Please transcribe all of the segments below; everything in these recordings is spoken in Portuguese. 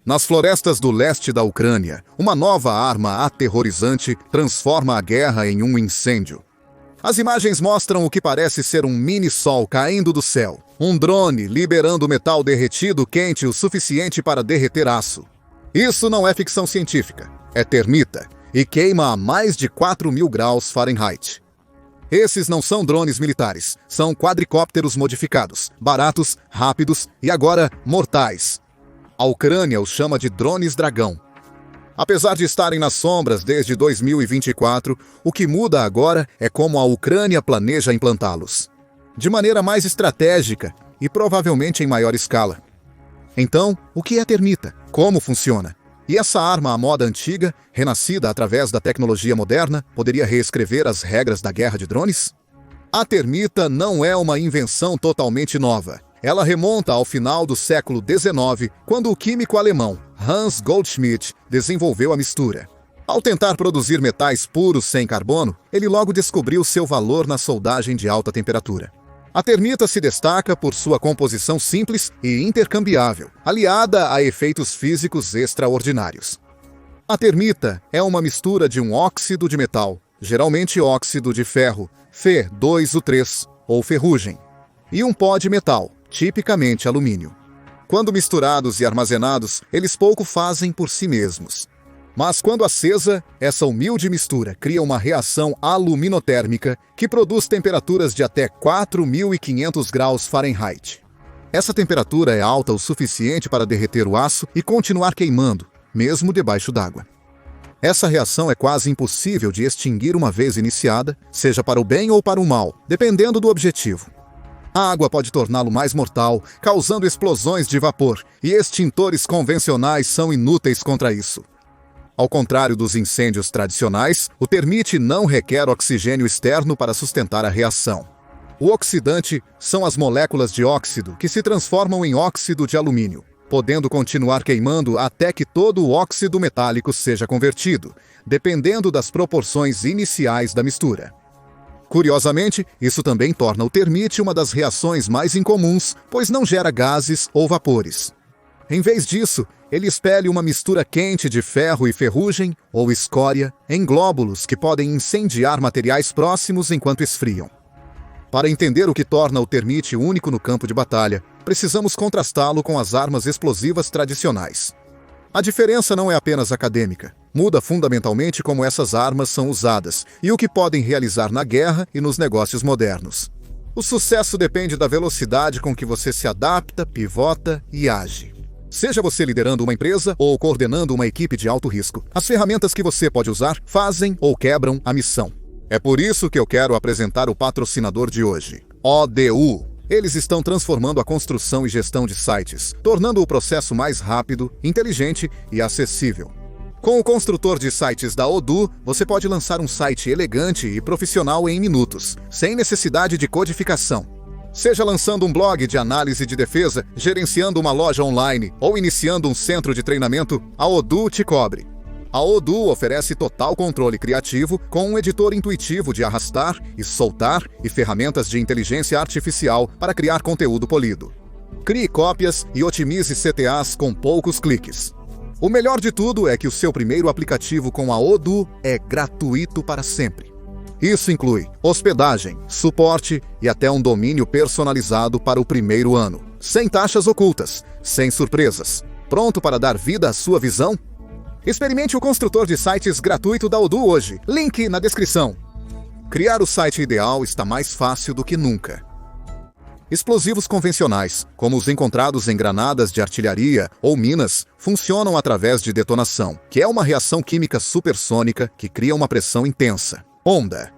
Nas florestas do leste da Ucrânia, uma nova arma aterrorizante transforma a guerra em um incêndio. As imagens mostram o que parece ser um mini-sol caindo do céu. Um drone liberando metal derretido quente o suficiente para derreter aço. Isso não é ficção científica, é termita, e queima a mais de 4.000 graus Fahrenheit. Esses não são drones militares, são quadricópteros modificados, baratos, rápidos e agora mortais. A Ucrânia os chama de drones dragão. Apesar de estarem nas sombras desde 2024, o que muda agora é como a Ucrânia planeja implantá-los. De maneira mais estratégica e provavelmente em maior escala. Então, o que é termita? Como funciona? E essa arma à moda antiga, renascida através da tecnologia moderna, poderia reescrever as regras da guerra de drones? A termita não é uma invenção totalmente nova. Ela remonta ao final do século XIX, quando o químico alemão Hans Goldschmidt desenvolveu a mistura. Ao tentar produzir metais puros sem carbono, ele logo descobriu seu valor na soldagem de alta temperatura. A termita se destaca por sua composição simples e intercambiável, aliada a efeitos físicos extraordinários. A termita é uma mistura de um óxido de metal, geralmente óxido de ferro, Fe2O3, ou ferrugem, e um pó de metal, tipicamente alumínio. Quando misturados e armazenados, eles pouco fazem por si mesmos. Mas quando acesa, essa humilde mistura cria uma reação aluminotérmica que produz temperaturas de até 4.500 graus Fahrenheit. Essa temperatura é alta o suficiente para derreter o aço e continuar queimando, mesmo debaixo d'água. Essa reação é quase impossível de extinguir uma vez iniciada, seja para o bem ou para o mal, dependendo do objetivo. A água pode torná-lo mais mortal, causando explosões de vapor, e extintores convencionais são inúteis contra isso. Ao contrário dos incêndios tradicionais, o termite não requer oxigênio externo para sustentar a reação. O oxidante são as moléculas de óxido que se transformam em óxido de alumínio, podendo continuar queimando até que todo o óxido metálico seja convertido, dependendo das proporções iniciais da mistura. Curiosamente, isso também torna o termite uma das reações mais incomuns, pois não gera gases ou vapores. Em vez disso, ele expele uma mistura quente de ferro e ferrugem, ou escória, em glóbulos que podem incendiar materiais próximos enquanto esfriam. Para entender o que torna o termite único no campo de batalha, precisamos contrastá-lo com as armas explosivas tradicionais. A diferença não é apenas acadêmica. Muda fundamentalmente como essas armas são usadas e o que podem realizar na guerra e nos negócios modernos. O sucesso depende da velocidade com que você se adapta, pivota e age. Seja você liderando uma empresa ou coordenando uma equipe de alto risco, as ferramentas que você pode usar fazem ou quebram a missão. É por isso que eu quero apresentar o patrocinador de hoje, ODU. Eles estão transformando a construção e gestão de sites, tornando o processo mais rápido, inteligente e acessível. Com o construtor de sites da Odoo, você pode lançar um site elegante e profissional em minutos, sem necessidade de codificação. Seja lançando um blog de análise de defesa, gerenciando uma loja online ou iniciando um centro de treinamento, a Odoo te cobre. A Odoo oferece total controle criativo com um editor intuitivo de arrastar e soltar e ferramentas de inteligência artificial para criar conteúdo polido. Crie cópias e otimize CTAs com poucos cliques. O melhor de tudo é que o seu primeiro aplicativo com a Odoo é gratuito para sempre. Isso inclui hospedagem, suporte e até um domínio personalizado para o primeiro ano, sem taxas ocultas, sem surpresas. Pronto para dar vida à sua visão? Experimente o construtor de sites gratuito da Odoo hoje. Link na descrição. Criar o site ideal está mais fácil do que nunca. Explosivos convencionais, como os encontrados em granadas de artilharia ou minas, funcionam através de detonação, que é uma reação química supersônica que cria uma pressão intensa. Onda.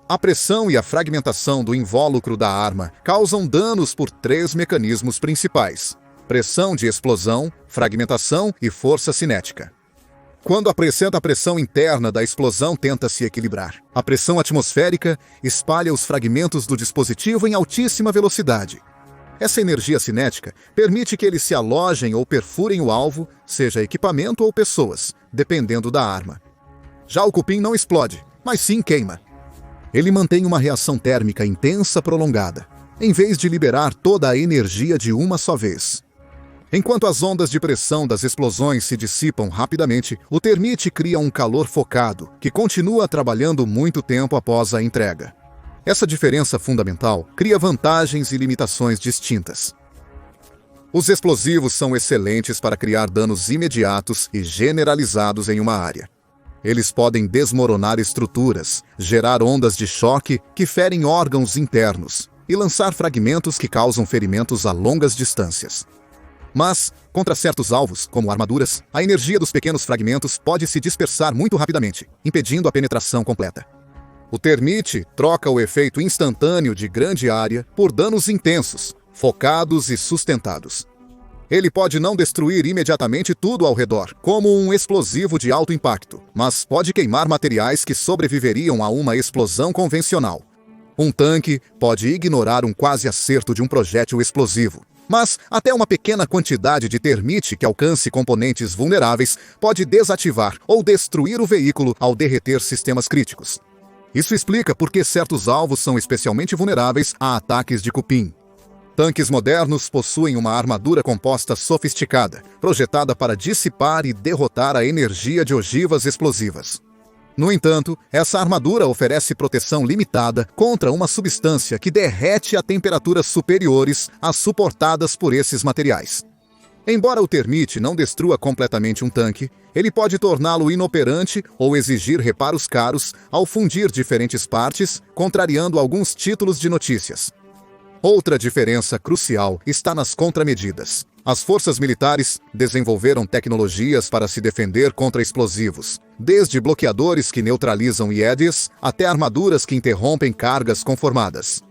A pressão e a fragmentação do invólucro da arma causam danos por 3 mecanismos principais: pressão de explosão, fragmentação e força cinética. Quando acrescenta a pressão interna da explosão tenta se equilibrar. A pressão atmosférica espalha os fragmentos do dispositivo em altíssima velocidade. Essa energia cinética permite que eles se alojem ou perfurem o alvo, seja equipamento ou pessoas, dependendo da arma. Já o cupim não explode, mas sim queima. Ele mantém uma reação térmica intensa prolongada, em vez de liberar toda a energia de uma só vez. Enquanto as ondas de pressão das explosões se dissipam rapidamente, o termite cria um calor focado, que continua trabalhando muito tempo após a entrega. Essa diferença fundamental cria vantagens e limitações distintas. Os explosivos são excelentes para criar danos imediatos e generalizados em uma área. Eles podem desmoronar estruturas, gerar ondas de choque que ferem órgãos internos e lançar fragmentos que causam ferimentos a longas distâncias. Mas, contra certos alvos, como armaduras, a energia dos pequenos fragmentos pode se dispersar muito rapidamente, impedindo a penetração completa. O termite troca o efeito instantâneo de grande área por danos intensos, focados e sustentados. Ele pode não destruir imediatamente tudo ao redor, como um explosivo de alto impacto, mas pode queimar materiais que sobreviveriam a uma explosão convencional. Um tanque pode ignorar um quase acerto de um projétil explosivo, mas até uma pequena quantidade de termite que alcance componentes vulneráveis pode desativar ou destruir o veículo ao derreter sistemas críticos. Isso explica por que certos alvos são especialmente vulneráveis a ataques de cupim. Tanques modernos possuem uma armadura composta sofisticada, projetada para dissipar e derrotar a energia de ogivas explosivas. No entanto, essa armadura oferece proteção limitada contra uma substância que derrete a temperaturas superiores às suportadas por esses materiais. Embora o termite não destrua completamente um tanque, ele pode torná-lo inoperante ou exigir reparos caros ao fundir diferentes partes, contrariando alguns títulos de notícias. Outra diferença crucial está nas contramedidas. As forças militares desenvolveram tecnologias para se defender contra explosivos, desde bloqueadores que neutralizam IEDs até armaduras que interrompem cargas conformadas.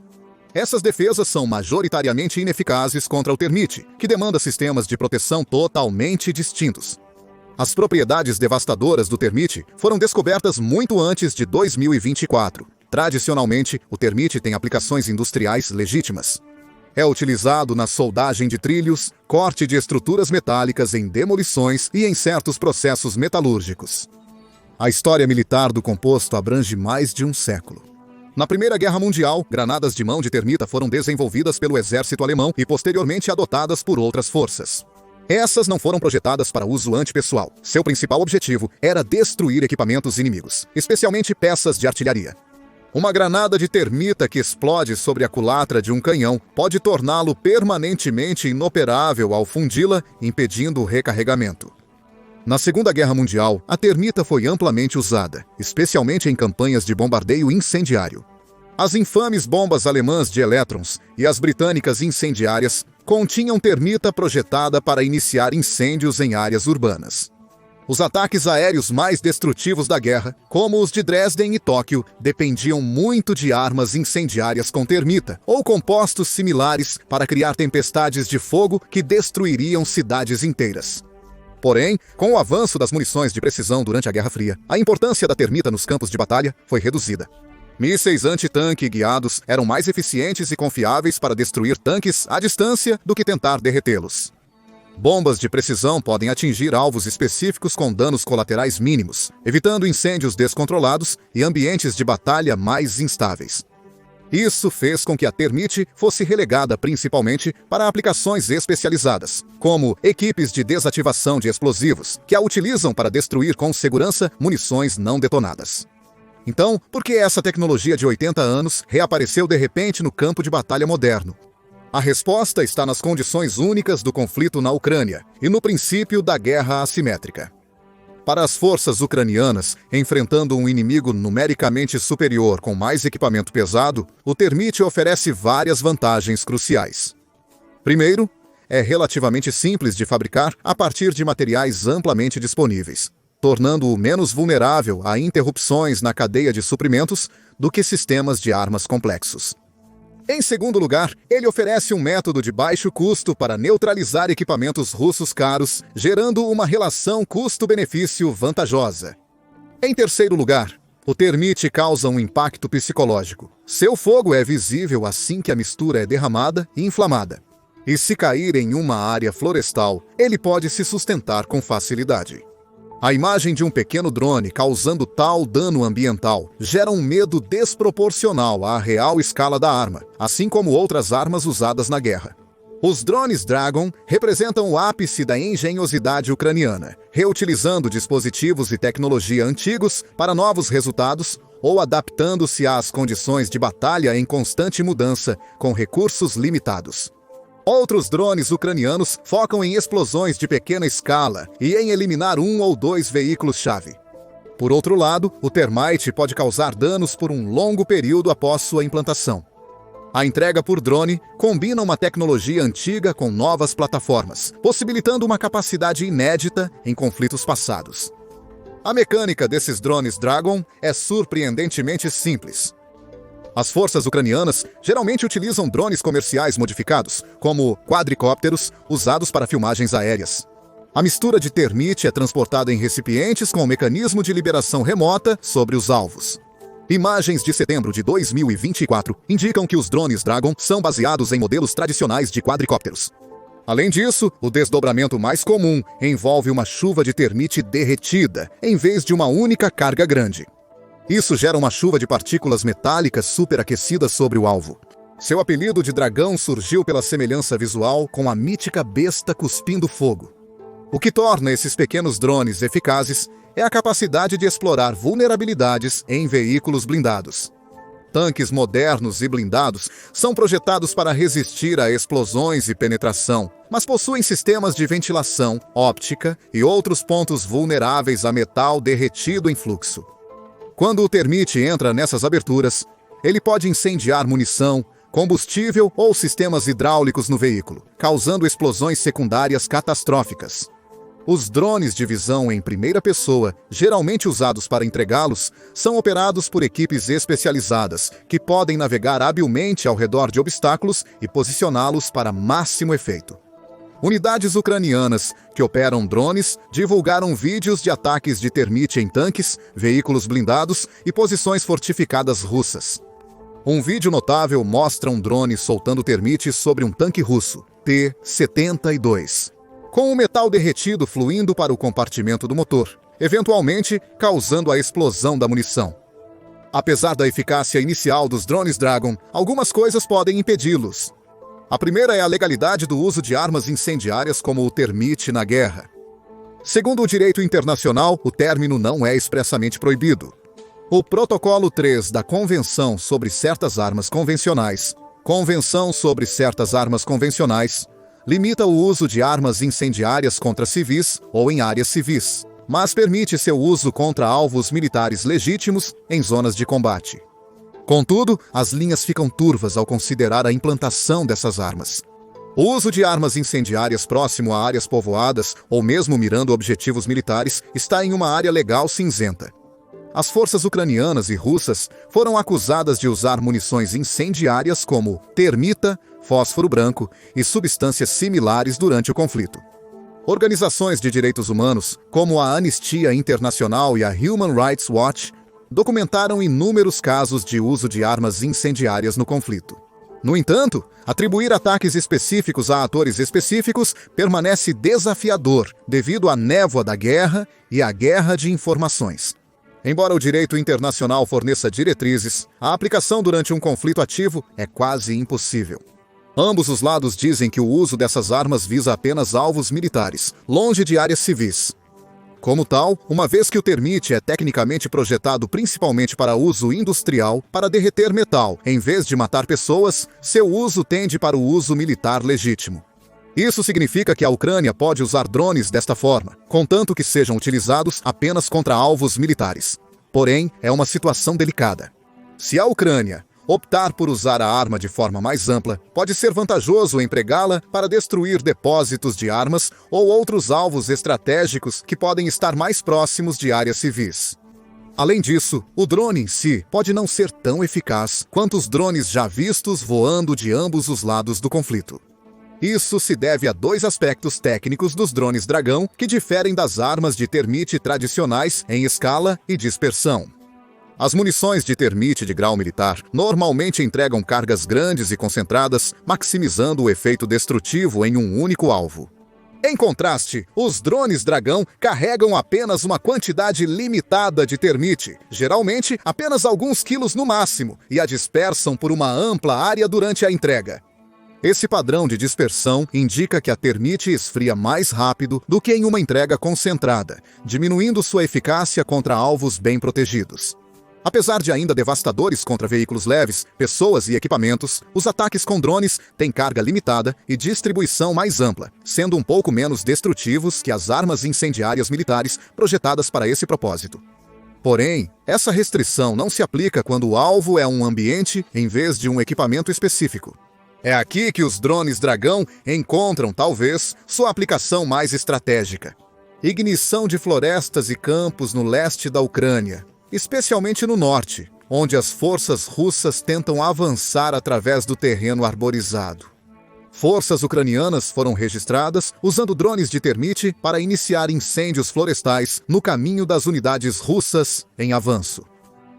Essas defesas são majoritariamente ineficazes contra o termite, que demanda sistemas de proteção totalmente distintos. As propriedades devastadoras do termite foram descobertas muito antes de 2024. Tradicionalmente, o termite tem aplicações industriais legítimas. É utilizado na soldagem de trilhos, corte de estruturas metálicas em demolições e em certos processos metalúrgicos. A história militar do composto abrange mais de um século. Na Primeira Guerra Mundial, granadas de mão de termita foram desenvolvidas pelo exército alemão e posteriormente adotadas por outras forças. Essas não foram projetadas para uso antipessoal. Seu principal objetivo era destruir equipamentos inimigos, especialmente peças de artilharia. Uma granada de termita que explode sobre a culatra de um canhão pode torná-lo permanentemente inoperável ao fundi-la, impedindo o recarregamento. Na Segunda Guerra Mundial, a termita foi amplamente usada, especialmente em campanhas de bombardeio incendiário. As infames bombas alemãs de elétrons e as britânicas incendiárias continham termita projetada para iniciar incêndios em áreas urbanas. Os ataques aéreos mais destrutivos da guerra, como os de Dresden e Tóquio, dependiam muito de armas incendiárias com termita ou compostos similares para criar tempestades de fogo que destruiriam cidades inteiras. Porém, com o avanço das munições de precisão durante a Guerra Fria, a importância da termita nos campos de batalha foi reduzida. Mísseis anti-tanque guiados eram mais eficientes e confiáveis para destruir tanques à distância do que tentar derretê-los. Bombas de precisão podem atingir alvos específicos com danos colaterais mínimos, evitando incêndios descontrolados e ambientes de batalha mais instáveis. Isso fez com que a termite fosse relegada principalmente para aplicações especializadas, como equipes de desativação de explosivos, que a utilizam para destruir com segurança munições não detonadas. Então, por que essa tecnologia de 80 anos reapareceu de repente no campo de batalha moderno? A resposta está nas condições únicas do conflito na Ucrânia e no princípio da guerra assimétrica. Para as forças ucranianas, enfrentando um inimigo numericamente superior com mais equipamento pesado, o termite oferece várias vantagens cruciais. Primeiro, é relativamente simples de fabricar a partir de materiais amplamente disponíveis, tornando-o menos vulnerável a interrupções na cadeia de suprimentos do que sistemas de armas complexos. Em segundo lugar, ele oferece um método de baixo custo para neutralizar equipamentos russos caros, gerando uma relação custo-benefício vantajosa. Em terceiro lugar, o termite causa um impacto psicológico. Seu fogo é visível assim que a mistura é derramada e inflamada. E se cair em uma área florestal, ele pode se sustentar com facilidade. A imagem de um pequeno drone causando tal dano ambiental gera um medo desproporcional à real escala da arma, assim como outras armas usadas na guerra. Os drones Dragon representam o ápice da engenhosidade ucraniana, reutilizando dispositivos e tecnologia antigos para novos resultados ou adaptando-se às condições de batalha em constante mudança, com recursos limitados. Outros drones ucranianos focam em explosões de pequena escala e em eliminar 1 ou 2 veículos-chave. Por outro lado, o termite pode causar danos por um longo período após sua implantação. A entrega por drone combina uma tecnologia antiga com novas plataformas, possibilitando uma capacidade inédita em conflitos passados. A mecânica desses drones Dragon é surpreendentemente simples. As forças ucranianas geralmente utilizam drones comerciais modificados, como quadricópteros, usados para filmagens aéreas. A mistura de termite é transportada em recipientes com um mecanismo de liberação remota sobre os alvos. Imagens de setembro de 2024 indicam que os drones Dragon são baseados em modelos tradicionais de quadricópteros. Além disso, o desdobramento mais comum envolve uma chuva de termite derretida, em vez de uma única carga grande. Isso gera uma chuva de partículas metálicas superaquecidas sobre o alvo. Seu apelido de dragão surgiu pela semelhança visual com a mítica besta cuspindo fogo. O que torna esses pequenos drones eficazes é a capacidade de explorar vulnerabilidades em veículos blindados. Tanques modernos e blindados são projetados para resistir a explosões e penetração, mas possuem sistemas de ventilação, óptica e outros pontos vulneráveis a metal derretido em fluxo. Quando o termite entra nessas aberturas, ele pode incendiar munição, combustível ou sistemas hidráulicos no veículo, causando explosões secundárias catastróficas. Os drones de visão em primeira pessoa, geralmente usados para entregá-los, são operados por equipes especializadas, que podem navegar habilmente ao redor de obstáculos e posicioná-los para máximo efeito. Unidades ucranianas que operam drones divulgaram vídeos de ataques de termite em tanques, veículos blindados e posições fortificadas russas. Um vídeo notável mostra um drone soltando termites sobre um tanque russo, T-72. Com o metal derretido fluindo para o compartimento do motor, eventualmente causando a explosão da munição. Apesar da eficácia inicial dos drones Dragon, algumas coisas podem impedi-los. A primeira é a legalidade do uso de armas incendiárias como o termite na guerra. Segundo o direito internacional, o término não é expressamente proibido. O Protocolo 3 da Convenção sobre Certas Armas Convencionais, Convenção sobre Certas Armas Convencionais, limita o uso de armas incendiárias contra civis ou em áreas civis, mas permite seu uso contra alvos militares legítimos em zonas de combate. Contudo, as linhas ficam turvas ao considerar a implantação dessas armas. O uso de armas incendiárias próximo a áreas povoadas ou mesmo mirando objetivos militares está em uma área legal cinzenta. As forças ucranianas e russas foram acusadas de usar munições incendiárias como termita, fósforo branco e substâncias similares durante o conflito. Organizações de direitos humanos, como a Anistia Internacional e a Human Rights Watch, documentaram inúmeros casos de uso de armas incendiárias no conflito. No entanto, atribuir ataques específicos a atores específicos permanece desafiador devido à névoa da guerra e à guerra de informações. Embora o direito internacional forneça diretrizes, a aplicação durante um conflito ativo é quase impossível. Ambos os lados dizem que o uso dessas armas visa apenas alvos militares, longe de áreas civis. Como tal, uma vez que o termite é tecnicamente projetado principalmente para uso industrial, para derreter metal, em vez de matar pessoas, seu uso tende para o uso militar legítimo. Isso significa que a Ucrânia pode usar drones desta forma, contanto que sejam utilizados apenas contra alvos militares. Porém, é uma situação delicada. Se a Ucrânia optar por usar a arma de forma mais ampla, pode ser vantajoso empregá-la para destruir depósitos de armas ou outros alvos estratégicos que podem estar mais próximos de áreas civis. Além disso, o drone em si pode não ser tão eficaz quanto os drones já vistos voando de ambos os lados do conflito. Isso se deve a dois aspectos técnicos dos drones Dragão que diferem das armas de termite tradicionais em escala e dispersão. As munições de termite de grau militar normalmente entregam cargas grandes e concentradas, maximizando o efeito destrutivo em um único alvo. Em contraste, os drones Dragão carregam apenas uma quantidade limitada de termite, geralmente apenas alguns quilos no máximo, e a dispersam por uma ampla área durante a entrega. Esse padrão de dispersão indica que a termite esfria mais rápido do que em uma entrega concentrada, diminuindo sua eficácia contra alvos bem protegidos. Apesar de ainda devastadores contra veículos leves, pessoas e equipamentos, os ataques com drones têm carga limitada e distribuição mais ampla, sendo um pouco menos destrutivos que as armas incendiárias militares projetadas para esse propósito. Porém, essa restrição não se aplica quando o alvo é um ambiente em vez de um equipamento específico. É aqui que os drones Dragão encontram, talvez, sua aplicação mais estratégica. Ignição de florestas e campos no leste da Ucrânia, especialmente no norte, onde as forças russas tentam avançar através do terreno arborizado. Forças ucranianas foram registradas usando drones de termite para iniciar incêndios florestais no caminho das unidades russas em avanço.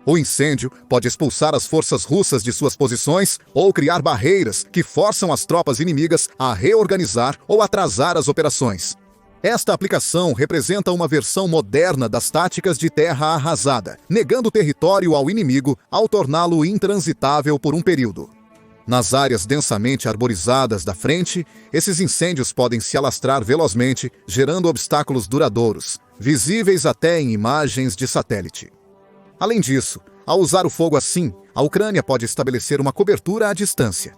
O incêndio pode expulsar as forças russas de suas posições ou criar barreiras que forçam as tropas inimigas a reorganizar ou atrasar as operações. Esta aplicação representa uma versão moderna das táticas de terra arrasada, negando território ao inimigo ao torná-lo intransitável por um período. Nas áreas densamente arborizadas da frente, esses incêndios podem se alastrar velozmente, gerando obstáculos duradouros, visíveis até em imagens de satélite. Além disso, ao usar o fogo assim, a Ucrânia pode estabelecer uma cobertura à distância.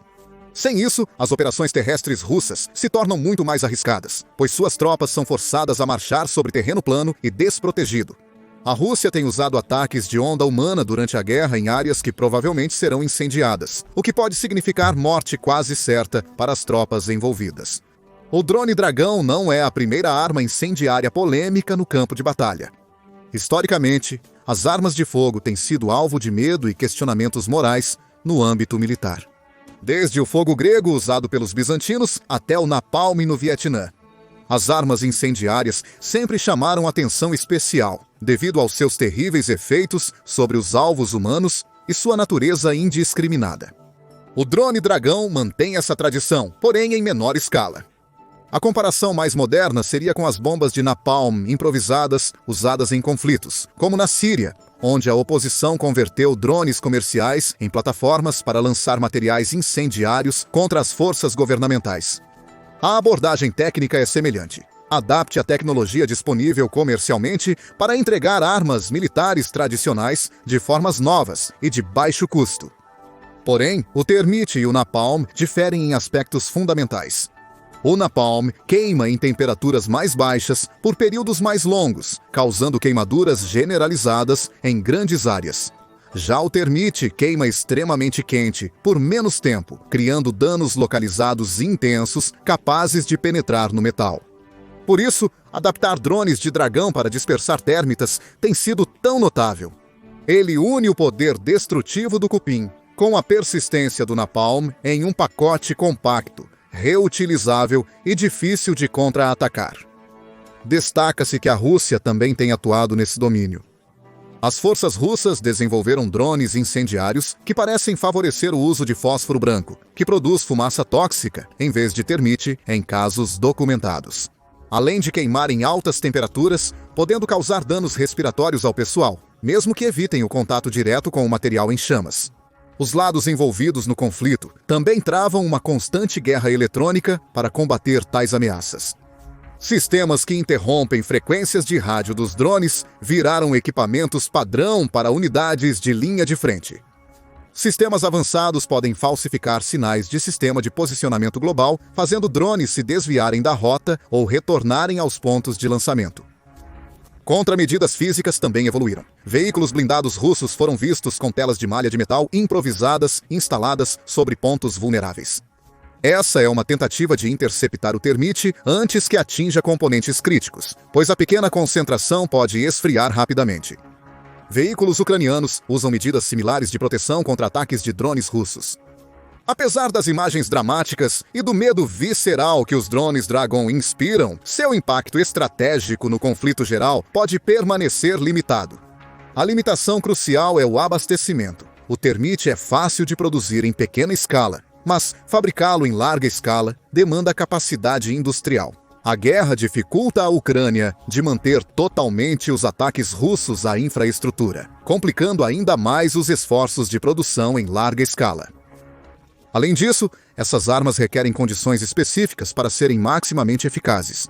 Sem isso, as operações terrestres russas se tornam muito mais arriscadas, pois suas tropas são forçadas a marchar sobre terreno plano e desprotegido. A Rússia tem usado ataques de onda humana durante a guerra em áreas que provavelmente serão incendiadas, o que pode significar morte quase certa para as tropas envolvidas. O drone Dragão não é a primeira arma incendiária polêmica no campo de batalha. Historicamente, as armas de fogo têm sido alvo de medo e questionamentos morais no âmbito militar. Desde o fogo grego usado pelos bizantinos até o napalm no Vietnã. As armas incendiárias sempre chamaram atenção especial, devido aos seus terríveis efeitos sobre os alvos humanos e sua natureza indiscriminada. O drone Dragão mantém essa tradição, porém em menor escala. A comparação mais moderna seria com as bombas de napalm improvisadas usadas em conflitos, como na Síria, onde a oposição converteu drones comerciais em plataformas para lançar materiais incendiários contra as forças governamentais. A abordagem técnica é semelhante. Adapte a tecnologia disponível comercialmente para entregar armas militares tradicionais de formas novas e de baixo custo. Porém, o termite e o napalm diferem em aspectos fundamentais. O napalm queima em temperaturas mais baixas por períodos mais longos, causando queimaduras generalizadas em grandes áreas. Já o termite queima extremamente quente por menos tempo, criando danos localizados intensos capazes de penetrar no metal. Por isso, adaptar drones de Dragão para dispersar térmitas tem sido tão notável. Ele une o poder destrutivo do cupim com a persistência do napalm em um pacote compacto, reutilizável e difícil de contra-atacar. Destaca-se que a Rússia também tem atuado nesse domínio. As forças russas desenvolveram drones incendiários que parecem favorecer o uso de fósforo branco, que produz fumaça tóxica, em vez de termite, em casos documentados. Além de queimar em altas temperaturas, podendo causar danos respiratórios ao pessoal, mesmo que evitem o contato direto com o material em chamas. Os lados envolvidos no conflito também travam uma constante guerra eletrônica para combater tais ameaças. Sistemas que interrompem frequências de rádio dos drones viraram equipamentos padrão para unidades de linha de frente. Sistemas avançados podem falsificar sinais de sistema de posicionamento global, fazendo drones se desviarem da rota ou retornarem aos pontos de lançamento. Contramedidas físicas também evoluíram. Veículos blindados russos foram vistos com telas de malha de metal improvisadas instaladas sobre pontos vulneráveis. Essa é uma tentativa de interceptar o termite antes que atinja componentes críticos, pois a pequena concentração pode esfriar rapidamente. Veículos ucranianos usam medidas similares de proteção contra ataques de drones russos. Apesar das imagens dramáticas e do medo visceral que os drones Dragon inspiram, seu impacto estratégico no conflito geral pode permanecer limitado. A limitação crucial é o abastecimento. O termite é fácil de produzir em pequena escala, mas fabricá-lo em larga escala demanda capacidade industrial. A guerra dificulta a Ucrânia de manter totalmente os ataques russos à infraestrutura, complicando ainda mais os esforços de produção em larga escala. Além disso, essas armas requerem condições específicas para serem maximamente eficazes.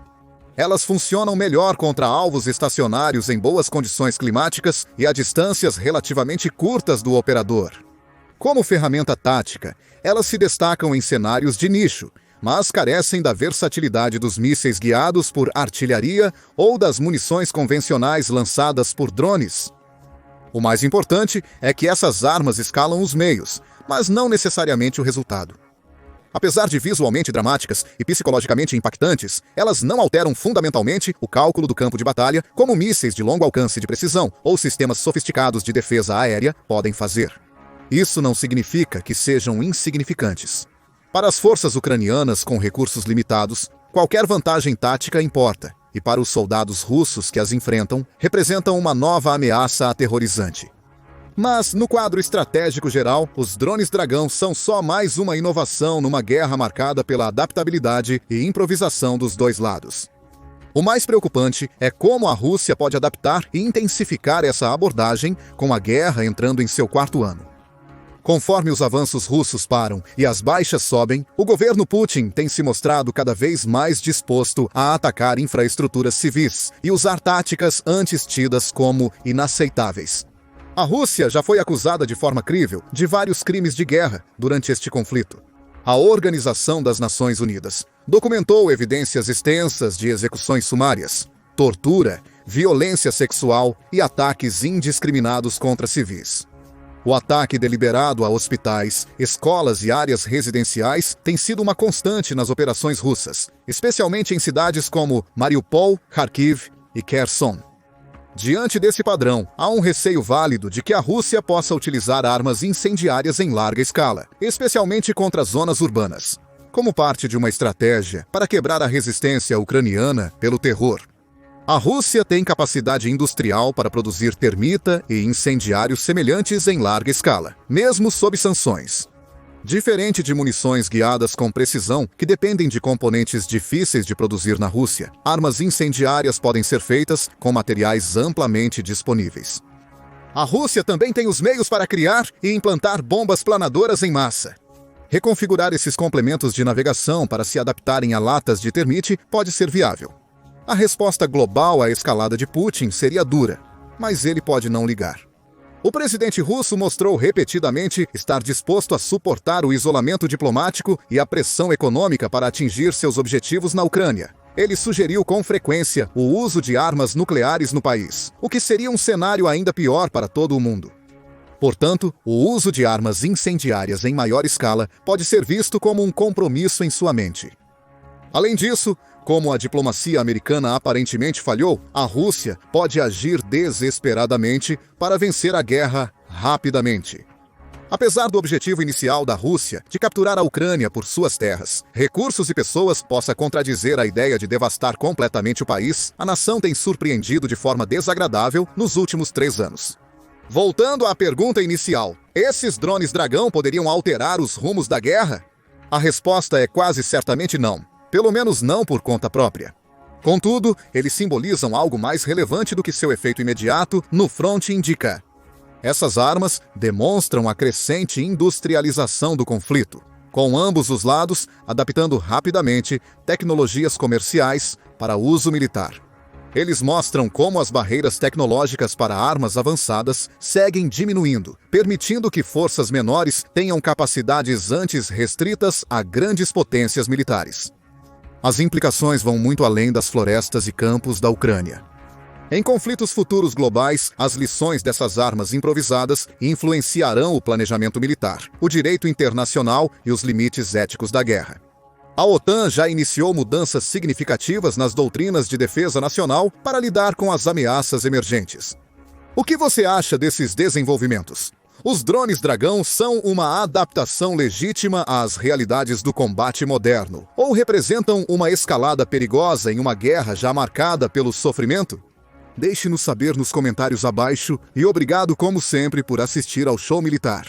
Elas funcionam melhor contra alvos estacionários em boas condições climáticas e a distâncias relativamente curtas do operador. Como ferramenta tática, elas se destacam em cenários de nicho, mas carecem da versatilidade dos mísseis guiados por artilharia ou das munições convencionais lançadas por drones. O mais importante é que essas armas escalam os meios, mas não necessariamente o resultado. Apesar de visualmente dramáticas e psicologicamente impactantes, elas não alteram fundamentalmente o cálculo do campo de batalha, como mísseis de longo alcance de precisão ou sistemas sofisticados de defesa aérea podem fazer. Isso não significa que sejam insignificantes. Para as forças ucranianas com recursos limitados, qualquer vantagem tática importa, e para os soldados russos que as enfrentam, representam uma nova ameaça aterrorizante. Mas, no quadro estratégico geral, os drones Dragão são só mais uma inovação numa guerra marcada pela adaptabilidade e improvisação dos dois lados. O mais preocupante é como a Rússia pode adaptar e intensificar essa abordagem com a guerra entrando em seu quarto ano. Conforme os avanços russos param e as baixas sobem, o governo Putin tem se mostrado cada vez mais disposto a atacar infraestruturas civis e usar táticas antes tidas como inaceitáveis. A Rússia já foi acusada de forma crível de vários crimes de guerra durante este conflito. A Organização das Nações Unidas documentou evidências extensas de execuções sumárias, tortura, violência sexual e ataques indiscriminados contra civis. O ataque deliberado a hospitais, escolas e áreas residenciais tem sido uma constante nas operações russas, especialmente em cidades como Mariupol, Kharkiv e Kherson. Diante desse padrão, há um receio válido de que a Rússia possa utilizar armas incendiárias em larga escala, especialmente contra zonas urbanas, como parte de uma estratégia para quebrar a resistência ucraniana pelo terror. A Rússia tem capacidade industrial para produzir termita e incendiários semelhantes em larga escala, mesmo sob sanções. Diferente de munições guiadas com precisão, que dependem de componentes difíceis de produzir na Rússia, armas incendiárias podem ser feitas com materiais amplamente disponíveis. A Rússia também tem os meios para criar e implantar bombas planadoras em massa. Reconfigurar esses complementos de navegação para se adaptarem a latas de termite pode ser viável. A resposta global à escalada de Putin seria dura, mas ele pode não ligar. O presidente russo mostrou repetidamente estar disposto a suportar o isolamento diplomático e a pressão econômica para atingir seus objetivos na Ucrânia. Ele sugeriu com frequência o uso de armas nucleares no país, o que seria um cenário ainda pior para todo o mundo. Portanto, o uso de armas incendiárias em maior escala pode ser visto como um compromisso em sua mente. Além disso, como a diplomacia americana aparentemente falhou, a Rússia pode agir desesperadamente para vencer a guerra rapidamente. Apesar do objetivo inicial da Rússia de capturar a Ucrânia por suas terras, recursos e pessoas possa contradizer a ideia de devastar completamente o país, a nação tem surpreendido de forma desagradável nos últimos 3 anos. Voltando à pergunta inicial, esses drones Dragão poderiam alterar os rumos da guerra? A resposta é quase certamente não. Pelo menos não por conta própria. Contudo, eles simbolizam algo mais relevante do que seu efeito imediato no fronte indica. Essas armas demonstram a crescente industrialização do conflito, com ambos os lados adaptando rapidamente tecnologias comerciais para uso militar. Eles mostram como as barreiras tecnológicas para armas avançadas seguem diminuindo, permitindo que forças menores tenham capacidades antes restritas a grandes potências militares. As implicações vão muito além das florestas e campos da Ucrânia. Em conflitos futuros globais, as lições dessas armas improvisadas influenciarão o planejamento militar, o direito internacional e os limites éticos da guerra. A OTAN já iniciou mudanças significativas nas doutrinas de defesa nacional para lidar com as ameaças emergentes. O que você acha desses desenvolvimentos? Os drones Dragão são uma adaptação legítima às realidades do combate moderno, ou representam uma escalada perigosa em uma guerra já marcada pelo sofrimento? Deixe-nos saber nos comentários abaixo e obrigado como sempre por assistir ao Show Militar.